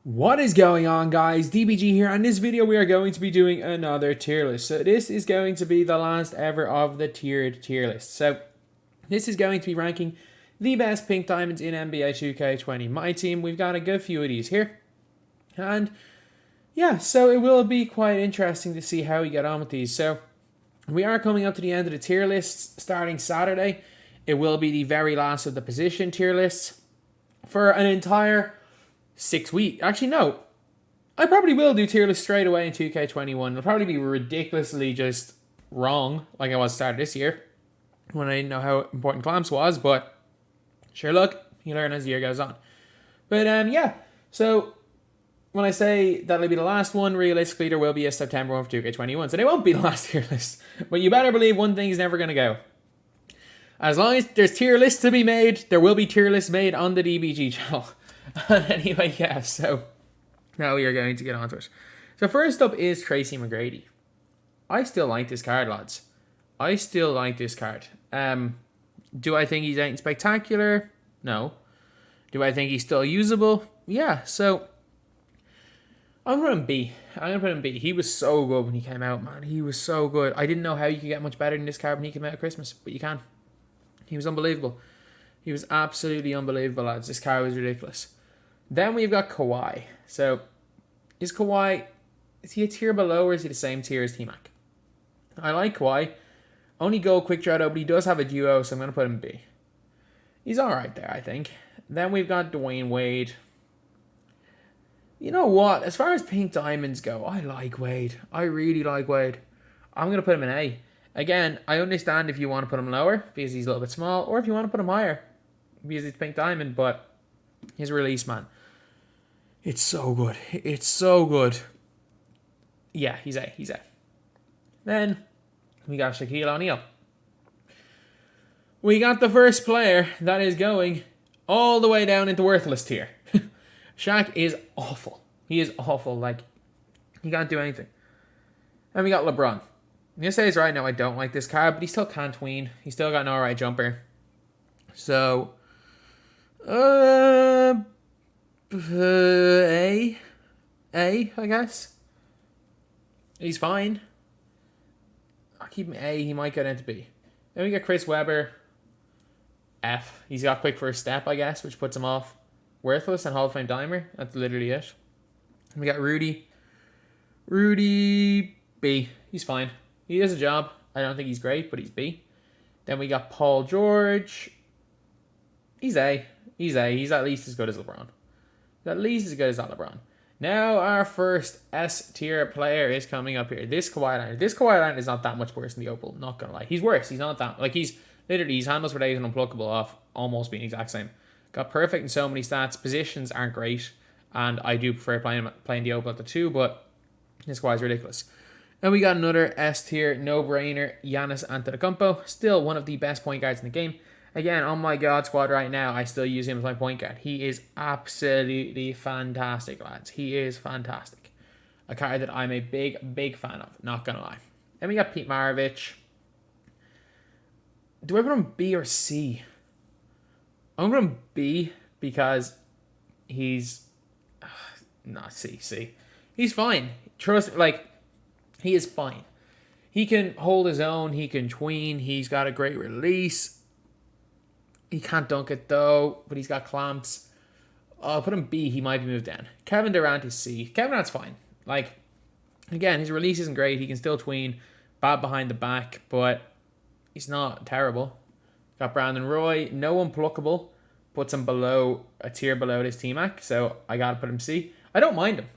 What is going on, guys? DBG here. In this video we are going to be doing another tier list. So this is going to be the last ever of the tiered tier list. So this is going to be ranking the best pink diamonds in NBA 2K20 MyTEAM. We've got a good few of these here. And yeah, so it will be quite interesting to see how we get on with these. So we are coming up to the end of the tier list starting Saturday. It will be the very last of the position tier lists for an entire 6 weeks. Actually, no. I probably will do tier list straight away in 2K21. It'll probably be ridiculously just wrong, like I was started this year, when I didn't know how important clamps was, but sure, look, you learn as the year goes on. But yeah, so when I say that'll be the last one, realistically there will be a September one for 2K21, so they won't be the last tier list. But you better believe one thing is never going to go. As long as there's tier lists to be made, there will be tier lists made on the DBG channel. Anyway, yeah, so now we are going to get onto it. So first up is Tracy Mcgrady. I still like this card, lads. I still like this card. Do I think he's ain't spectacular? No. Do I think he's still usable? Yeah, so I'm going to put him B. I'm going to put him B. He was so good when he came out, man. He was so good. I didn't know how you could get much better than this card when he came out at Christmas, but you can. He was unbelievable. He was absolutely unbelievable, lads. This card was ridiculous. Then we've got Kawhi. So, is he a tier below or is he the same tier as T-Mac? I like Kawhi. Only goal quick draw though, but he does have a duo, so I'm going to put him B. He's alright there, I think. Then we've got Dwayne Wade. You know what? As far as pink diamonds go, I like Wade. I really like Wade. I'm going to put him in A. Again, I understand if you want to put him lower, because he's a little bit small, or if you want to put him higher, because it's pink diamond, but his release, man. It's so good. It's so good. Yeah, he's A. He's A. Then we got Shaquille O'Neal. We got the first player that is going all the way down into worthless tier. Shaq is awful. He is awful. Like, he can't do anything. And we got LeBron. I'm going to say this right now, I don't like this card, but he still can't tween. He's still got an alright jumper. So, A, I guess. He's fine. I'll keep him A. He might get into B. Then we got Chris Webber. F. He's got quick first step, I guess, which puts him off worthless and Hall of Fame dimer. That's literally it. And we got Rudy. Rudy B. He's fine. He does a job. I don't think he's great, but he's B. Then we got Paul George. He's A. He's A. He's at least as good as LeBron. He's at least as good as that LeBron. Now our first S tier player is coming up here. This Kawhi Leonard. This Kawhi Leonard is not that much worse than the Opal. Not gonna lie. He's worse. He's not that. Like, he's literally, his handles for days and unpluckable off almost being the exact same. Got perfect in so many stats. Positions aren't great. And I do prefer playing the Opal at the 2, but this Kawhi's ridiculous. And we got another S tier, no-brainer, Giannis Antarcmpo. Still one of the best point guards in the game. Again, on my God squad right now, I still use him as my point guard. He is absolutely fantastic, lads. He is fantastic. A card that I'm a big, big fan of, not gonna lie. Then we got Pete Maravich. Do I put him B or C? I'm going to put him B because he's... Nah, C. He's fine. Trust, like, he is fine. He can hold his own. He can tween. He's got a great release. He can't dunk it, though, but he's got clamps. I'll put him B. He might be moved down. Kevin Durant is C. Kevin Durant's fine. Like, again, his release isn't great. He can still tween. Bad behind the back, but he's not terrible. Got Brandon Roy. No unpluckable. Puts him below, a tier below this T-Mac, so I got to put him C. I don't mind him.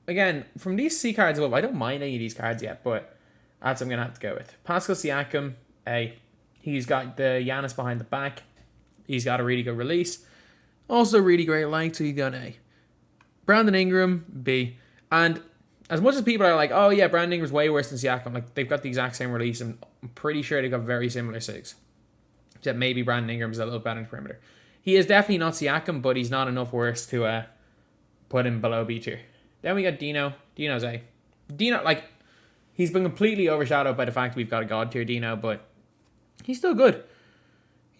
Again, from these C cards above, I don't mind any of these cards yet, but that's what I'm going to have to go with. Pascal Siakam, A. He's got the Giannis behind the back. He's got a really good release. Also really great length, so he's got an A. Brandon Ingram, B. And as much as people are like, oh yeah, Brandon Ingram's way worse than Siakam, like, they've got the exact same release, and I'm pretty sure they've got very similar SIGs. Except maybe Brandon Ingram's a little better in the perimeter. He is definitely not Siakam, but he's not enough worse to put him below B tier. Then we got Dino. Dino's A. Dino, like, he's been completely overshadowed by the fact we've got a God tier Dino, but he's still good.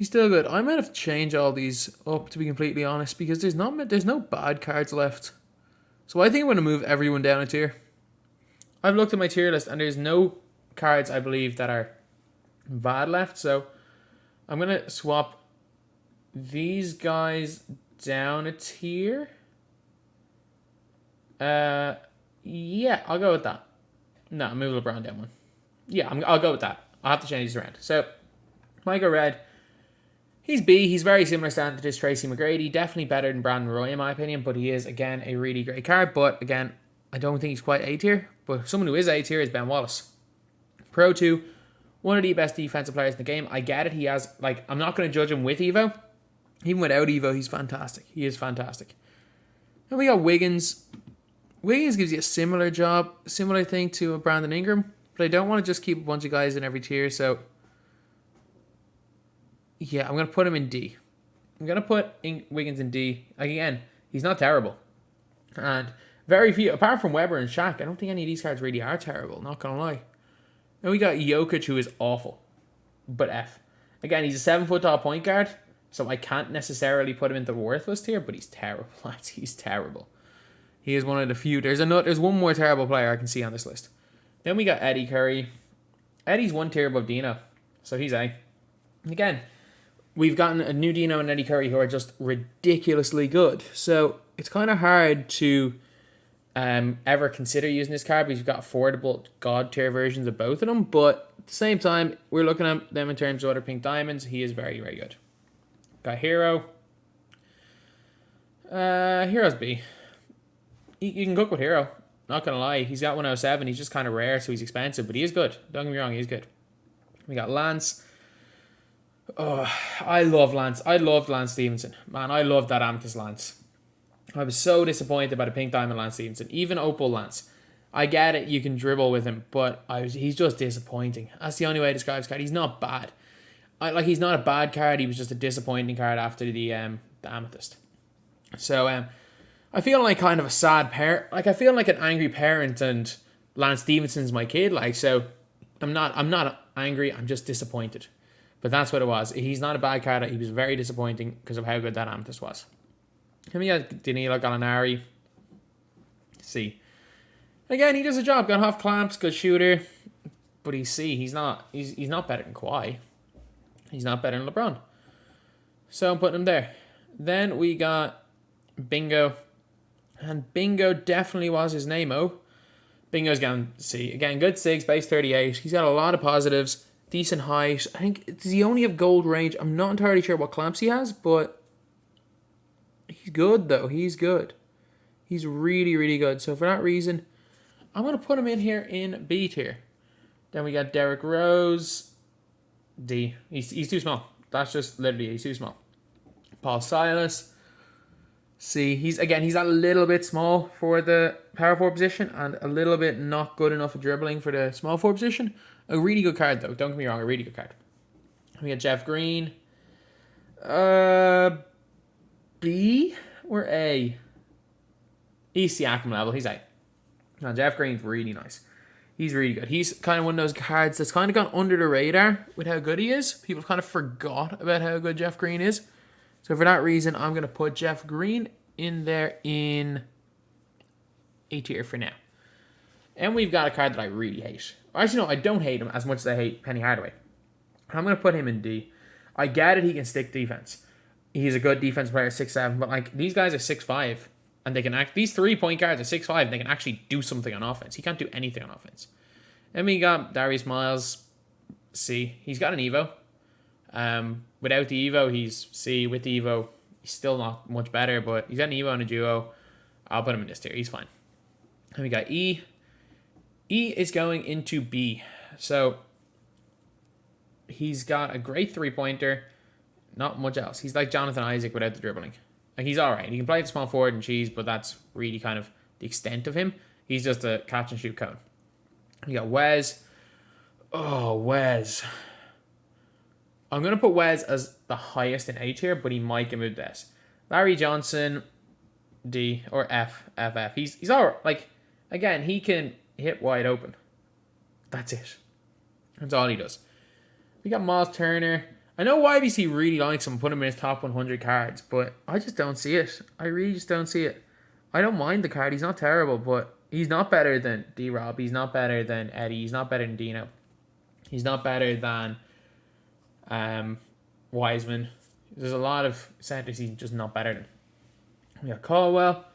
He's still good. I might have to change all these up, to be completely honest, because there's no bad cards left. So I think I'm going to move everyone down a tier. I've looked at my tier list, and there's no cards, I believe, that are bad left. So I'm going to swap these guys down a tier. Yeah, I'll go with that. No, move LeBron down one. Yeah, I'll go with that. I'll have to change these around. So, Michael Red, he's B. He's very similar stand to this Tracy Mcgrady. Definitely better than Brandon Roy, in my opinion, but he is, again, a really great card. But, again, I don't think he's quite A tier. But someone who is A tier is Ben Wallace. Pro 2, one of the best defensive players in the game. I get it. He has, like, I'm not going to judge him with Evo. Even without Evo, he's fantastic. He is fantastic. Then we got Wiggins. Wiggins gives you a similar thing to a Brandon Ingram, but I don't want to just keep a bunch of guys in every tier, so yeah, I'm going to put him in D. I'm going to put Wiggins in D. Again, he's not terrible. And very few, apart from Weber and Shaq, I don't think any of these cards really are terrible, not going to lie. Then we got Yokochu, who is awful, but F. Again, he's a 7-foot-tall point guard, so I can't necessarily put him into the worthless tier, but he's terrible, lads. He's terrible. He is one of the few. There's one more terrible player I can see on this list. Then we got Eddie Curry. Eddie's one tier above Dino, so he's A. And again, we've gotten a new Dino and Eddie Curry who are just ridiculously good. So it's kind of hard to ever consider using this card because you've got affordable God tier versions of both of them. But at the same time, we're looking at them in terms of other pink diamonds. He is very, very good. Got Hero. Hero's B. You can cook with Hero. Not going to lie. He's got 107. He's just kind of rare, so he's expensive. But he is good. Don't get me wrong. He is good. We got Lance. Oh, I love Lance. I loved Lance Stevenson. Man, I loved that Amethyst Lance. I was so disappointed by the Pink Diamond Lance Stevenson. Even Opal Lance. I get it. You can dribble with him. But he's just disappointing. That's the only way to describe his card. He's not bad. He's not a bad card. He was just a disappointing card after the Amethyst. So, I feel like kind of a sad parent. Like, I feel like an angry parent, and Lance Stevenson's my kid. Like, so I'm not angry. I'm just disappointed. But that's what it was. He's not a bad card. He was very disappointing because of how good that Amethyst was. Then we got Danilo Gallinari. C. Again, he does a job. Got half clamps, good shooter. But he's C. He's not better than Kawhi. He's not better than LeBron. So I'm putting him there. Then we got Bingo. And Bingo definitely was his name-o. Bingo's going to C. Again, good SIGs, base 38. He's got a lot of positives. Decent height. I think, does he only have gold range? I'm not entirely sure what clamps he has, but he's good, though. He's good. He's really, really good. So for that reason, I'm going to put him in here in B tier. Then we got Derrick Rose. D. He's too small. That's just literally, he's too small. Paul Silas. C. He's a little bit small for the power forward position and a little bit not good enough at dribbling for the small forward position. A really good card, though. Don't get me wrong, a really good card. We got Jeff Green. B or A? He's the Arkham level. He's A. Now, Jeff Green's really nice. He's really good. He's kind of one of those cards that's kind of gone under the radar with how good he is. People kind of forgot about how good Jeff Green is. So for that reason, I'm going to put Jeff Green in there in A tier for now. And we've got a card that I really hate. Actually, no, I don't hate him as much as I hate Penny Hardaway. I'm going to put him in D. I get it, he can stick defense. He's a good defense player, 6'7", but like these guys are 6'5", and they can act. These 3-point guards are 6'5", and they can actually do something on offense. He can't do anything on offense. Then we got Darius Miles C. He's got an Evo. Without the Evo, he's C. With the Evo, he's still not much better, but he's got an Evo and a duo. I'll put him in this tier. He's fine. And we got E. E is going into B. So he's got a great three-pointer. Not much else. He's like Jonathan Isaac without the dribbling. Like, he's all right. He can play the small forward and cheese, but that's really kind of the extent of him. He's just a catch-and-shoot cone. We got Wes. Oh, Wes. I'm going to put Wes as the highest in A tier, but he might get moved this. Larry Johnson, D, or F. He's all right. Like, again, he can hit wide open. That's it. That's all he does. We got Miles Turner. I know YBC really likes him, put him in his top 100 cards, but I just don't see it. I really just don't see it. I don't mind the card. He's not terrible, but he's not better than D-Rob. He's not better than Eddie. He's not better than Dino. He's not better than Wiseman. There's a lot of centers he's just not better than. We got Caldwell.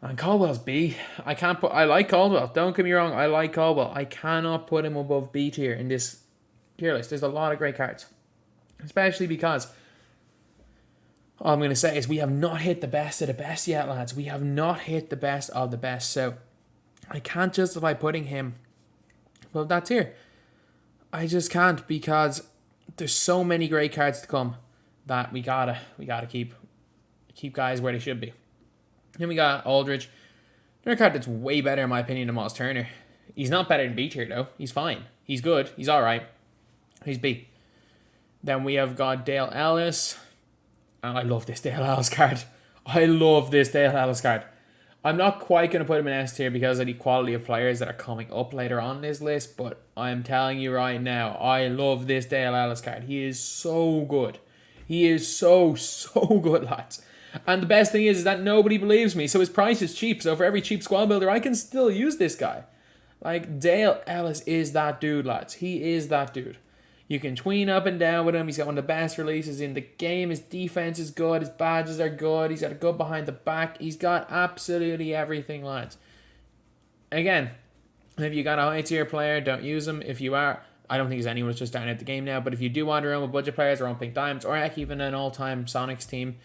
And Caldwell's B. I like Caldwell. Don't get me wrong. I like Caldwell. I cannot put him above B tier in this tier list. There's a lot of great cards. Especially because all I'm going to say is we have not hit the best of the best yet, lads. We have not hit the best of the best. So I can't justify putting him above that tier. I just can't, because there's so many great cards to come that we gotta keep guys where they should be. Then we got Aldridge. Another card that's way better in my opinion than Miles Turner. He's not better than B tier though. He's fine. He's good. He's alright. He's B. Then we have got Dale Ellis. And I love this Dale Ellis card. I love this Dale Ellis card. I'm not quite going to put him in S tier because of the quality of players that are coming up later on this list, but I'm telling you right now, I love this Dale Ellis card. He is so good. He is so good, lads. And the best thing is that nobody believes me, so his price is cheap. So for every cheap squad builder, I can still use this guy. Like, Dale Ellis is that dude, lads. He is that dude. You can tween up and down with him. He's got one of the best releases in the game. His defense is good. His badges are good. He's got a good behind the back. He's got absolutely everything, lads. Again, if you got a high tier player, don't use him. If you are, I don't think there's anyone who's just starting at the game now, but if you do want to run with budget players or on pink diamonds, or heck, even an all-time Sonics team,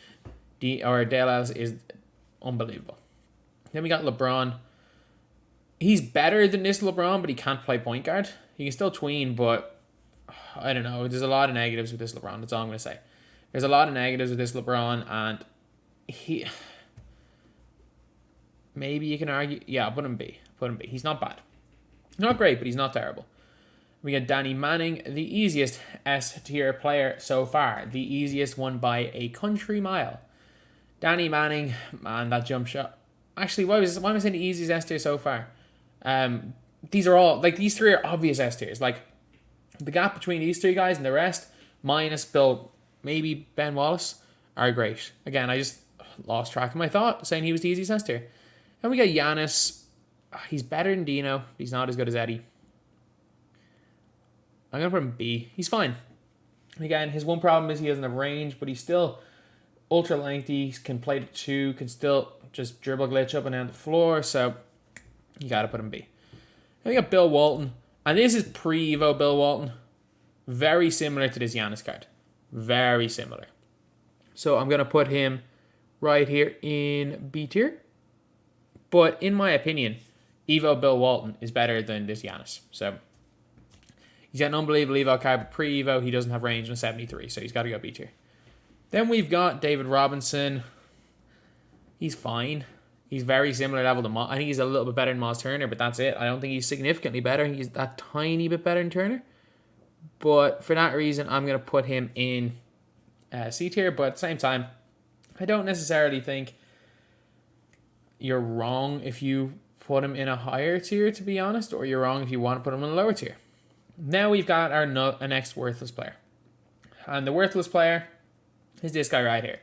Dale Ellis is unbelievable. Then we got LeBron. He's better than this LeBron, but he can't play point guard. He can still tween, but I don't know. There's a lot of negatives with this LeBron. That's all I'm going to say. There's a lot of negatives with this LeBron, and he... Maybe you can argue... Yeah, put him B. Put him B. He's not bad. He's not great, but he's not terrible. We got Danny Manning, the easiest S-tier player so far. The easiest one by a country mile. Danny Manning, man, that jump shot. Actually, why am I saying the easiest S-tier so far? These are all... Like, these three are obvious S-tiers. Like, the gap between these three guys and the rest, minus Bill, maybe Ben Wallace, are great. Again, I just lost track of my thought, saying he was the easiest S tier. And we got Giannis. He's better than Dino. He's not as good as Eddie. I'm going to put him B. He's fine. Again, his one problem is he doesn't have range, but he's still ultra lengthy. He can play the two, can still just dribble glitch up and down the floor. So you got to put him B. And we got Bill Walton. And this is pre-Evo Bill Walton. Very similar to this Giannis card. Very similar. So I'm going to put him right here in B tier. But in my opinion, Evo Bill Walton is better than this Giannis. So he's got an unbelievable Evo card, but pre-Evo he doesn't have range in 73. So he's got to go B tier. Then we've got David Robinson. He's fine. He's very similar level to I think he's a little bit better than Miles Turner, but that's it. I don't think he's significantly better. He's that tiny bit better than Turner. But for that reason, I'm going to put him in C tier. But at the same time, I don't necessarily think you're wrong if you put him in a higher tier, to be honest, or you're wrong if you want to put him in a lower tier. Now we've got our next worthless player. And the worthless player is this guy right here.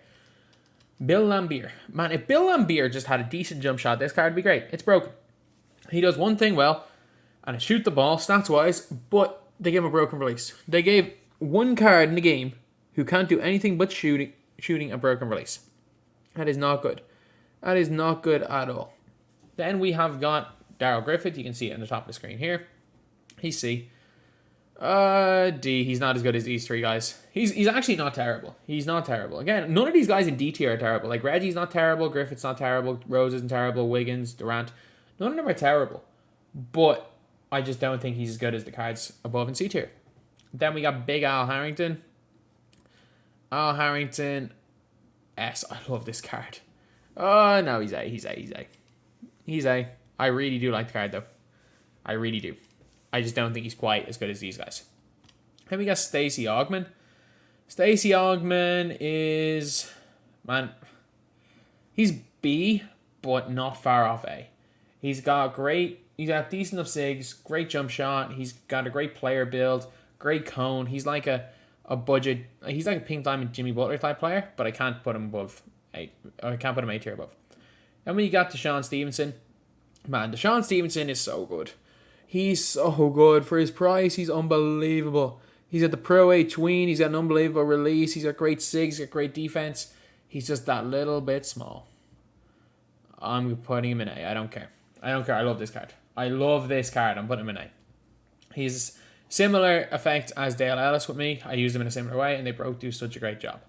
Bill Lambier. Man, if Bill Lambier just had a decent jump shot, this card would be great. It's broken. He does one thing well, and it's shoot the ball, stats-wise, but they gave him a broken release. They gave one card in the game who can't do anything but shooting a broken release. That is not good. That is not good at all. Then we have got Daryl Griffith. You can see it on the top of the screen here. He's C. D. He's not as good as these three guys. He's actually not terrible. He's not terrible. Again, none of these guys in D tier are terrible. Like, Reggie's not terrible. Griffith's not terrible. Rose isn't terrible. Wiggins, Durant. None of them are terrible. But I just don't think he's as good as the cards above in C tier. Then we got Big Al Harrington. Al Harrington. S. I love this card. Oh, no, he's A. He's A. He's A. He's A. I really do like the card, though. I really do. I just don't think he's quite as good as these guys. Then we got Stacey Argman. Stacey Argman is... Man, he's B, but not far off A. He's got decent enough SIGs, great jump shot. He's got a great player build, great cone. He's like a a budget. He's like a pink diamond Jimmy Butler type player, but I can't put him above 8. Or I can't put him 8 tier above. And when you got Deshaun Stevenson, man, Deshaun Stevenson is so good. He's so good for his price. He's unbelievable. He's at the Pro A tween. He's got an unbelievable release. He's got great sigs. He's got great defense. He's just that little bit small. I'm putting him in A. I don't care. I love this card. I'm putting him in A. He's similar effect as Dale Ellis with me. I used him in a similar way, and they both do such a great job.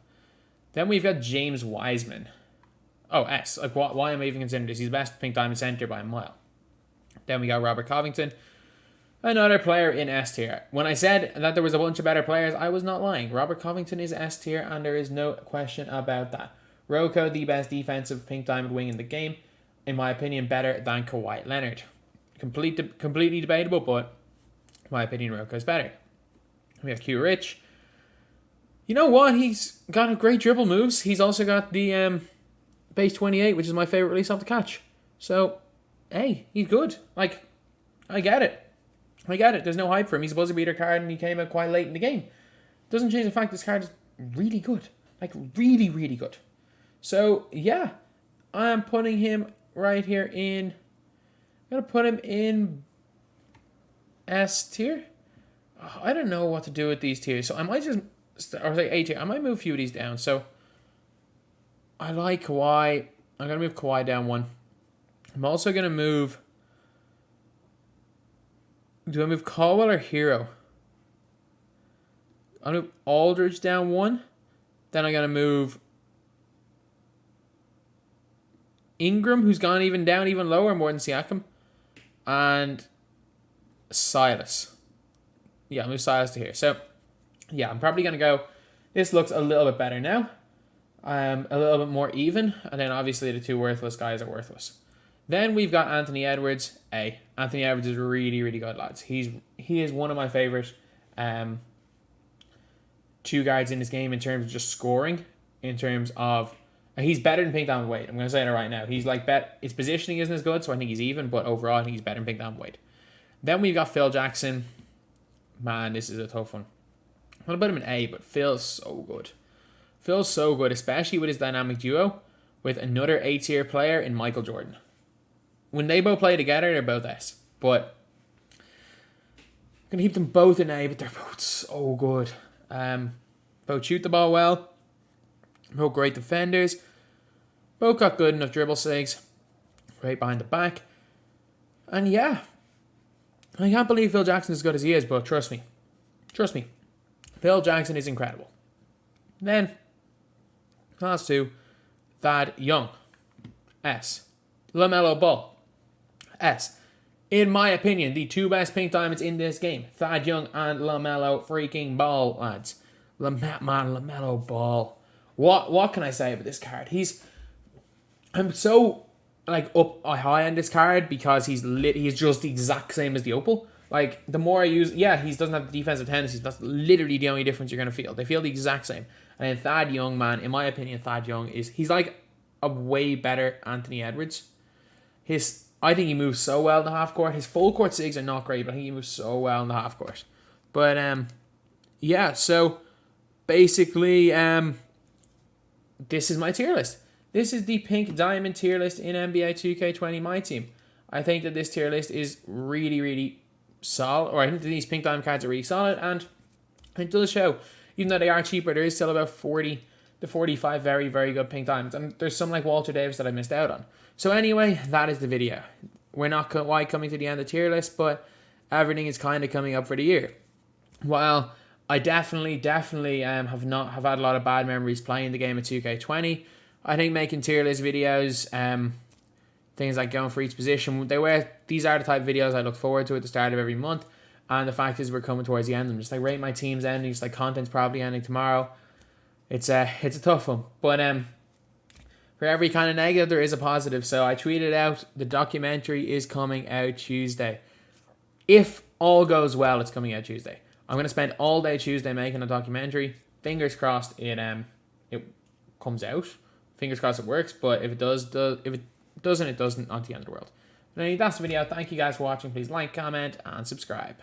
Then we've got James Wiseman. Oh, S. Like, why am I even considering this? He's the best pink diamond center by a mile. Then we got Robert Covington, another player in S tier. When I said that there was a bunch of better players, I was not lying. Robert Covington is S tier, and there is no question about that. Roko, the best defensive pink diamond wing in the game, in my opinion, better than Kawhi Leonard. Completely debatable, but in my opinion, Roko's better. We have Q Rich. You know what? He's got a great dribble moves. He's also got the base 28, which is my favorite release off the catch. So, hey, he's good. Like, I get it. There's no hype for him. He's a buzzer beater card, and he came out quite late in the game. Doesn't change the fact this card is really good. Like, really, really good. So, yeah, I'm putting him right here in... I'm going to put him in S tier. Oh, I don't know what to do with these tiers. So, I might just... Or say A tier. I might move a few of these down. So, I like Kawhi. I'm going to move Kawhi down 1. I'm also going to move... Do I move Caldwell or Hero? I'm going to move Aldridge down 1. Then I'm going to move... Ingram, who's gone even down even lower, more than Siakam. And Silas. Yeah, I'll move Silas to here. So, yeah, I'm probably going to go... This looks a little bit better now. A little bit more even. And then, obviously, the two worthless guys are worthless. Then we've got Anthony Edwards. A. Anthony Edwards is really, really good, lads. He is one of my favorite two guards in this game in terms of just scoring. In terms of... He's better than Pink Diamond Wade. I'm going to say it right now. He's like his positioning isn't as good, so I think he's even. But overall, I think he's better than Pink Diamond Wade. Then we've got Phil Jackson. Man, this is a tough one. I'm going to put him in A, but Phil's so good. Phil's so good, especially with his dynamic duo with another A-tier player in Michael Jordan. When they both play together, they're both S. But I'm going to keep them both in A, but they're both so good. Both shoot the ball well. Both great defenders. Both got good enough dribble sigs. Great behind the back. And yeah. I can't believe Phil Jackson is as good as he is, but trust me. Phil Jackson is incredible. Then, last 2. Thad Young. S. LaMelo Ball. S. In my opinion, the 2 best pink diamonds in this game. Thad Young and LaMelo freaking Ball, lads. LaMelo Ball. What can I say about this card? I'm so like up high on this card because he's just the exact same as the Opal. Like, the more I use... Yeah, he doesn't have the defensive tendencies. That's literally the only difference you're going to feel. They feel the exact same. And then Thad Young, man, in my opinion, Thad Young he's like a way better Anthony Edwards. I think he moves so well in the half court. His full court sigs are not great, but I think he moves so well in the half court. But, yeah, so basically, this is my tier list. This is the pink diamond tier list in NBA 2K20 MyTEAM. I think that this tier list is really, really solid. Or I think that these pink diamond cards are really solid. And it does show, even though they are cheaper, there is still about 40 to 45 very, very good pink diamonds. And there's some like Walter Davis that I missed out on. So anyway, that is the video. We're not quite coming to the end of the tier list, but everything is kind of coming up for the year. While I definitely have had a lot of bad memories playing the game at 2K20. I think making tier list videos, things like going for each position, these are the type of videos I look forward to at the start of every month. And the fact is we're coming towards the end. I'm just like rate my team's ending, just like content's probably ending tomorrow. It's a tough one. But for every kind of negative, there is a positive. So I tweeted out the documentary is coming out Tuesday. If all goes well, it's coming out Tuesday. I'm going to spend all day Tuesday making a documentary. Fingers crossed it comes out. Fingers crossed it works. But if it doesn't, it doesn't. Not the end of the world. But anyway, that's the video. Thank you guys for watching. Please like, comment, and subscribe.